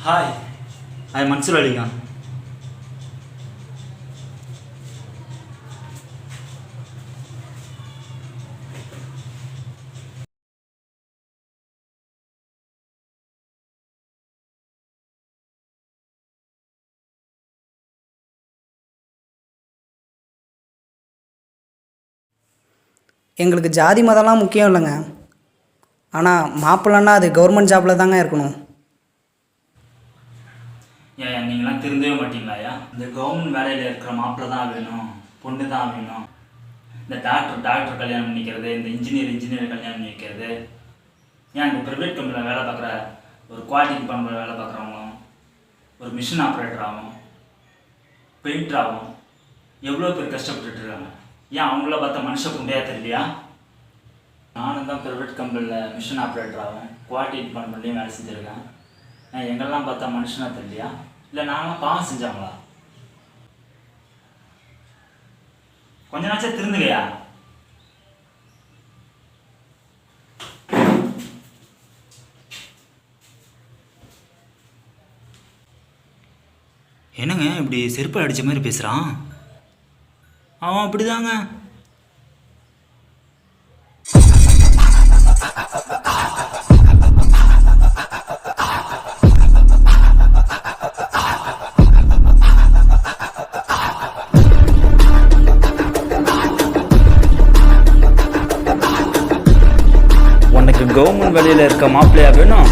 Hi, I am Mansur Ali Khan. எங்களுக்கு ஜாதி மதம்லாம் முக்கியம் இல்லைங்க. ஆனால் மாப்பிள்ளைன்னா அது கவர்மெண்ட் ஜாபில் தாங்க இருக்கணும். ஏன் நீங்களாம் திருந்தவே மாட்டீங்களாயா? இந்த கவர்மெண்ட் வேலையில் இருக்கிற மாப்பிள்ளை தான் வேணும், பொண்ணு தான் வேணும். இந்த டாக்டர் கல்யாணம் பண்ணிக்கிறது, இந்த இன்ஜினியர் கல்யாணம் பண்ணி வைக்கிறது, ஏன் இந்த ப்ரைவேட் கம்பெனியில் வேலை பார்க்குற ஒரு குவாலிட்டி டிபார்ட்மெண்ட் வேலை பார்க்குறவங்களும், ஒரு மிஷின் ஆப்ரேட்டர் ஆகும், பெயிண்டர் ஆகும், எவ்வளோ பேர் கஷ்டப்பட்டுருக்காங்க. ஏன் அவங்கள பார்த்தா மனுஷ புண்டையாக தெரியலையா? நானும் தான் ப்ரைவேட் கம்பெனியில் மிஷின் ஆப்ரேட்டர் ஆகும், குவாலிட்டி டிபார்ட்மெண்ட்லேயும் வேலை செஞ்சுருக்கேன். எங்கெல்லாம் பார்த்தா மனுஷனாக தெரியலையா? இல்லை நாங்களாம் பாவம் செஞ்சாங்களா? கொஞ்ச நாச்சும் திருந்துலையா? என்னங்க இப்படி செருப்பு அடித்த மாதிரி பேசுகிறான்? அவன் அப்படிதாங்க. உனக்கு கவர்மெண்ட் வேலையில் இருக்க மாப்பிள்ளையா வேணும்?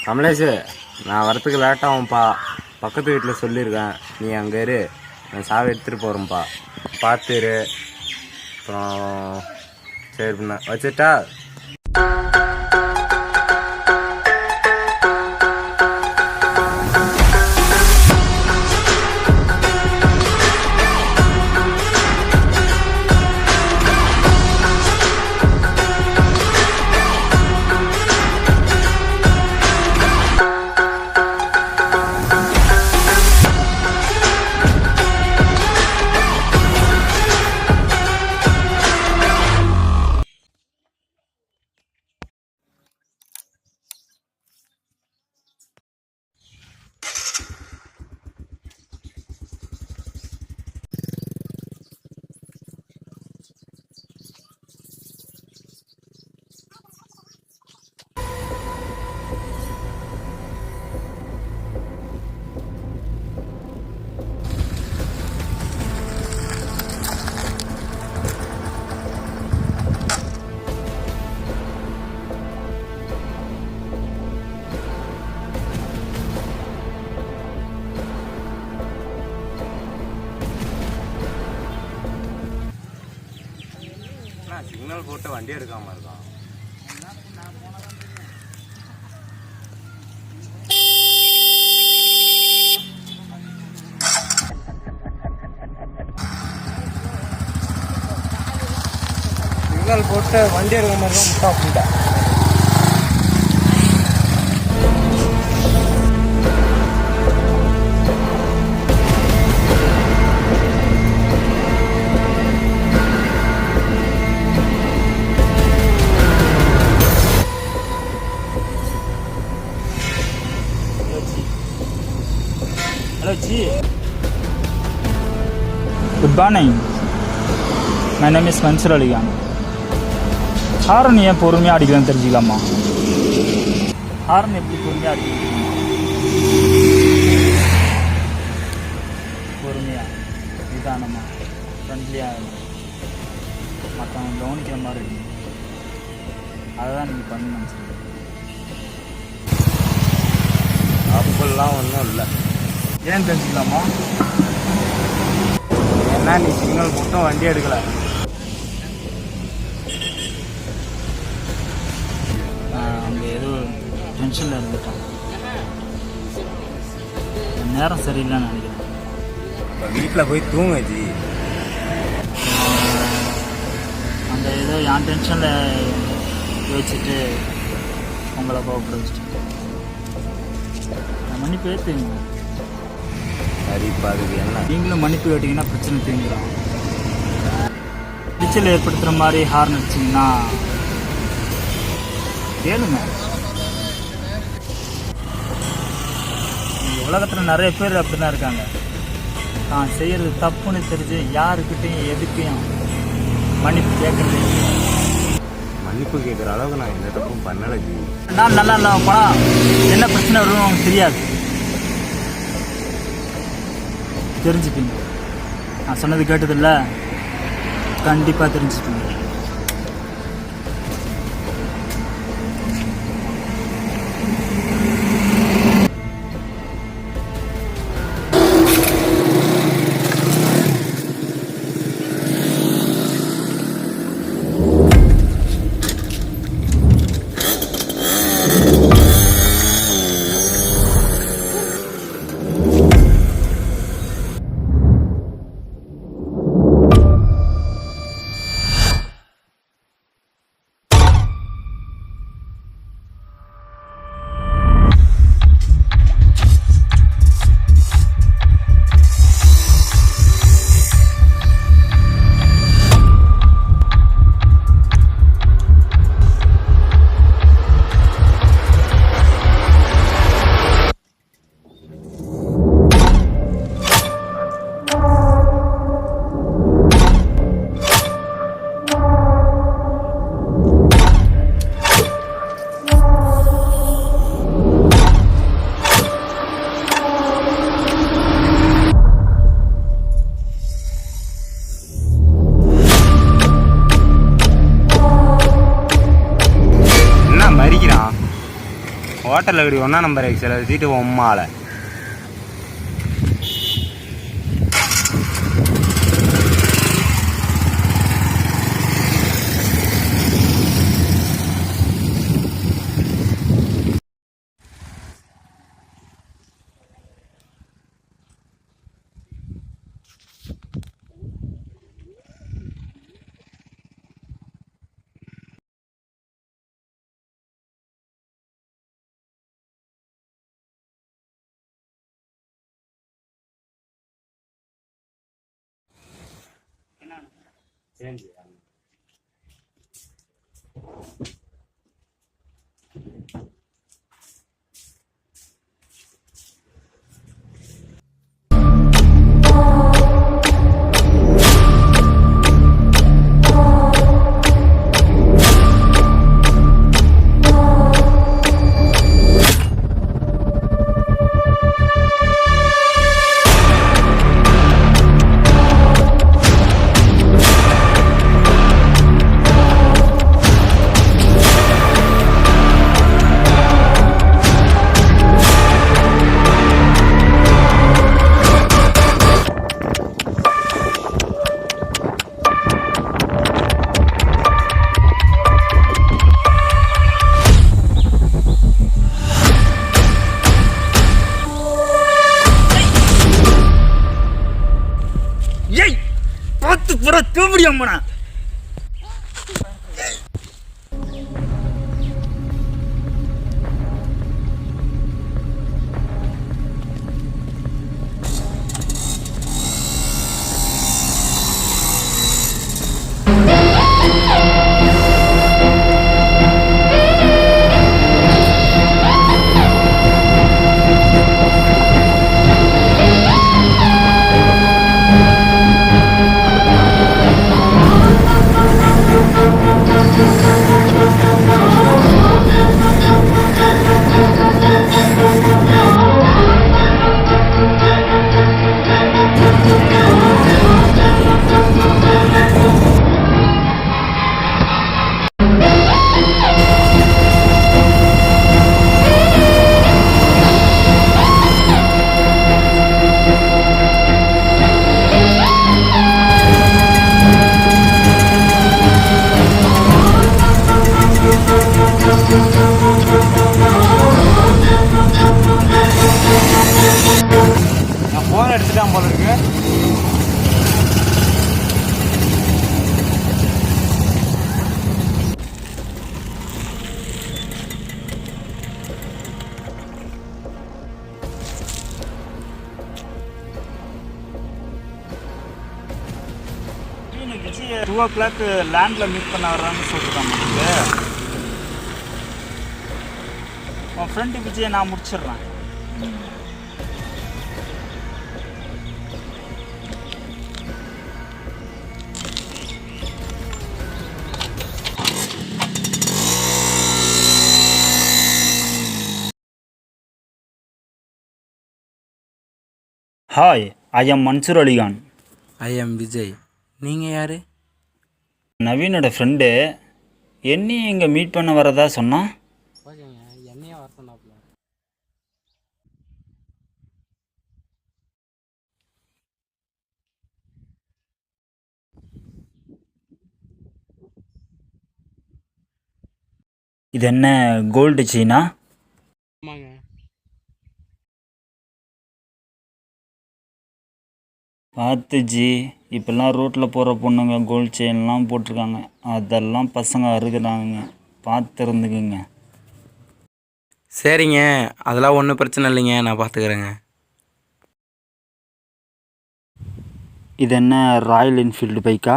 கமலேஷ், நான் வரத்துக்கு லேட்டாகும்ப்பா. பக்கத்து வீட்டில் சொல்லியிருக்கேன், நீ அங்கே இரு, நான் சாவி எடுத்துகிட்டு போகிறேன்ப்பா. பார்த்துரு. அப்புறம் சரி பண்ண வச்சுட்டா. சிக்னல் போட்டு வண்டி எடுக்காம இருக்கான். சிக்னல் போட்டு வண்டி எடுக்காம இருக்கான். முட்டா புண்டா. Hello G. Good morning. My name is Mansur Ali Khan. Horn ஏன் பொறுமையாக அடிக்கலான்னு தெரிஞ்சுக்கலாமா? ஹாரன் எப்படி பொறுமையாக அடிக்கணும்? பொறுமையாக நிதானமாக ஃப்ரெண்ட்லியாக மற்றவங்க கவனிக்கிற மாதிரி இருக்கணும். அதை தான் நீங்கள் பண்ணணும்னு சொல்லுங்கள். அப்படிலாம் ஒன்றும் இல்லை. ஏன் தெரிஞ்சுக்கலாமா? என்ன நீ சிக்னல் மட்டும் வண்டி எடுக்கல. அங்கே ஏதோ டென்ஷனில் இருந்துட்டான். நேரம் சரியில்லைன்னு நினைக்கிறேன். வீட்டில் போய் தூங்க ஜி. அந்த ஏதோ என் டென்ஷனில் யோசிச்சுட்டு உங்களை கோவப்பட வச்சுட்டேன். மன்னிப்பு ஏற்றுங்க. சரி அதுக்கு என்ன? நீங்களும் மன்னிப்பு கேட்டிங்கன்னா பிரச்சனை தீங்குறோம். விரிச்சல் ஏற்படுத்துகிற மாதிரி ஹார்ன் அடிச்சிங்கன்னா கேளுங்க. உலகத்தில் நிறைய பேர் அப்படி தான் இருக்காங்க. தான் செய்கிறது தப்புன்னு தெரிஞ்சு யாருக்கிட்டையும் எதுக்கையும் மன்னிப்பு கேட்கறது. மன்னிப்பு கேட்குற அளவுக்கு நான் எந்த தப்பும் பண்ணலை ஜி. நான் நல்லா இல்லாமல் போனால் என்ன பிரச்சனை வரும்னு அவங்களுக்கு தெரியாது. தெரிஞ்சுப்பீங்க. நான் சொன்னது கேட்டதில்ல, கண்டிப்பாக தெரிஞ்சுப்பீங்க. ஹோட்டலில் இப்படி 1ஆம் நம்பர் எக்ஸில் வச்சுட்டு உம்மால சேஞ்ச். ஏய் பார்த்து புற தூபடி அம்மனா. விஜய் 2 o'clock லேண்டில் மீட் பண்ண வர்றான்னு சொல்லிருக்காங்க உங்களுக்கு. உன் ஃப்ரெண்டு விஜயை நான் முடிச்சிடுறேன். Hi, I am Mansoor Ali Khan. I am Vijay. நீங்கள் யார்? நவீனோட ஃப்ரெண்டு என்னையும் இங்கே மீட் பண்ண வரதா சொன்னான். ஓகேங்க, என்னையே வர சொன்னாப்புல. இது என்ன கோல்டு செயினா? ஆமாங்க. பார்த்து ஜி, இப்போல்லாம் ரோட்டில் போகிற பொண்ணுங்க கோல்டு செயின்லாம் போட்டிருக்காங்க. அதெல்லாம் பசங்க அறுக்குறாங்க, பார்த்து இருந்துக்குங்க. சரிங்க, அதெல்லாம் ஒன்றும் பிரச்சனை இல்லைங்க, நான் பார்த்துக்கிறேங்க. இது என்ன ராயல் என்ஃபீல்டு பைக்கா?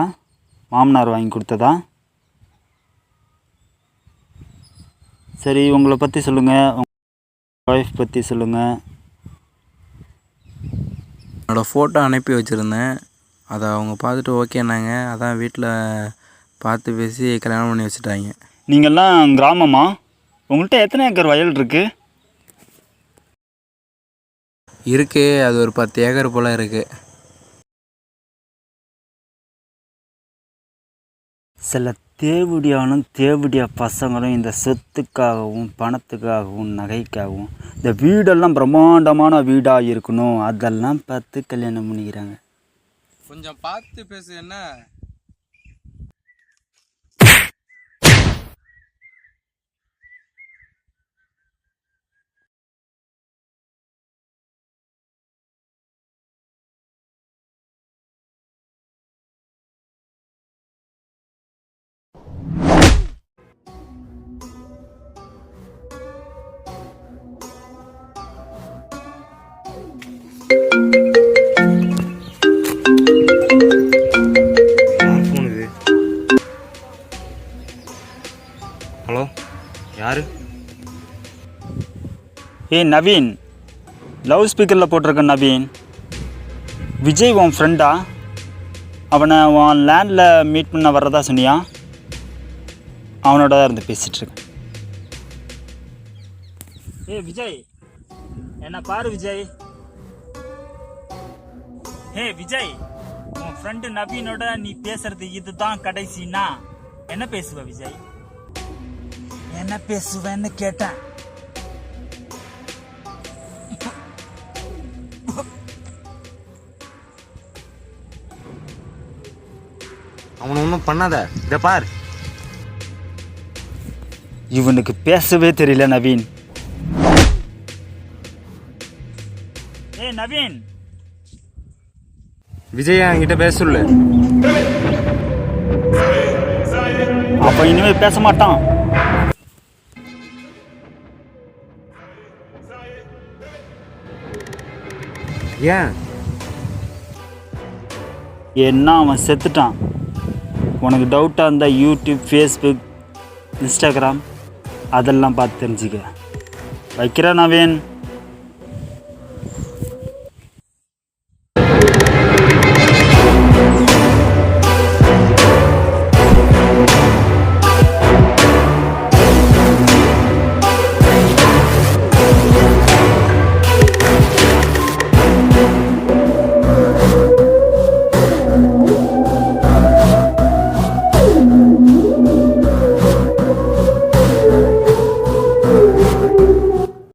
மாமனார் வாங்கி கொடுத்ததா? சரி, உங்களை பற்றி சொல்லுங்கள், உங்கள் ஒய்ஃப் பற்றி சொல்லுங்கள். என்னோடய ஃபோட்டோ அனுப்பி வச்சுருந்தேன், அதை அவங்க பார்த்துட்டு ஓகேனாங்க. அதான் வீட்டில் பார்த்து பேசி கல்யாணம் பண்ணி வச்சுட்டாங்க. நீங்கள்லாம் கிராமமா? உங்கள்கிட்ட எத்தனை ஏக்கர் வயல் இருக்குது? இருக்குது, அது ஒரு 10 ஏக்கர் போல் இருக்குது. சில தேவடியா பசங்களும் இந்த சொத்துக்காகவும் பணத்துக்காகவும் நகைக்காகவும் இந்த வீடெல்லாம் பிரம்மாண்டமான வீடாக இருக்கணும், அதெல்லாம் பார்த்து கல்யாணம் பண்ணிக்கிறாங்க. கொஞ்சம் பார்த்து பேசு. என்ன ஃபோன் இது? ஹலோ, யார்? ஏய் நவீன், லவுட் ஸ்பீக்கரில் போட்டிருக்க நவீன். விஜய் உன் ஃப்ரெண்டா? அவனை உன் லேண்டில் மீட் பண்ண வர்றதா சொன்னியா? அவனோட தான் இருந்து பேசிகிட்ருக்கேன். ஏய் விஜய், என்ன பாரு விஜய். ஹே விஜய், உன் ஃப்ரெண்டு நவீனோட நீ பேசுறது இதுதான் கடைசினா என்ன பேசுவ விஜய்? என்ன பேசுவேன்னு கேட்டேன். அவனை ஒன்றும் பண்ணாத, இதை பார். இவனுக்கு பேசவே தெரியல நவீன். ஏய் நவீன், விஜய் என்கிட்ட பேச சொல்லு. அப்ப இனிமே பேச மாட்டான். ஏன்? என்ன அவன் செத்துட்டான். உனக்கு டவுட்டாக இருந்தால் யூடியூப், ஃபேஸ்புக், இன்ஸ்டாகிராம் அதெல்லாம் பார்த்து தெரிஞ்சுக்க. வைக்கிறேன் நவீன்.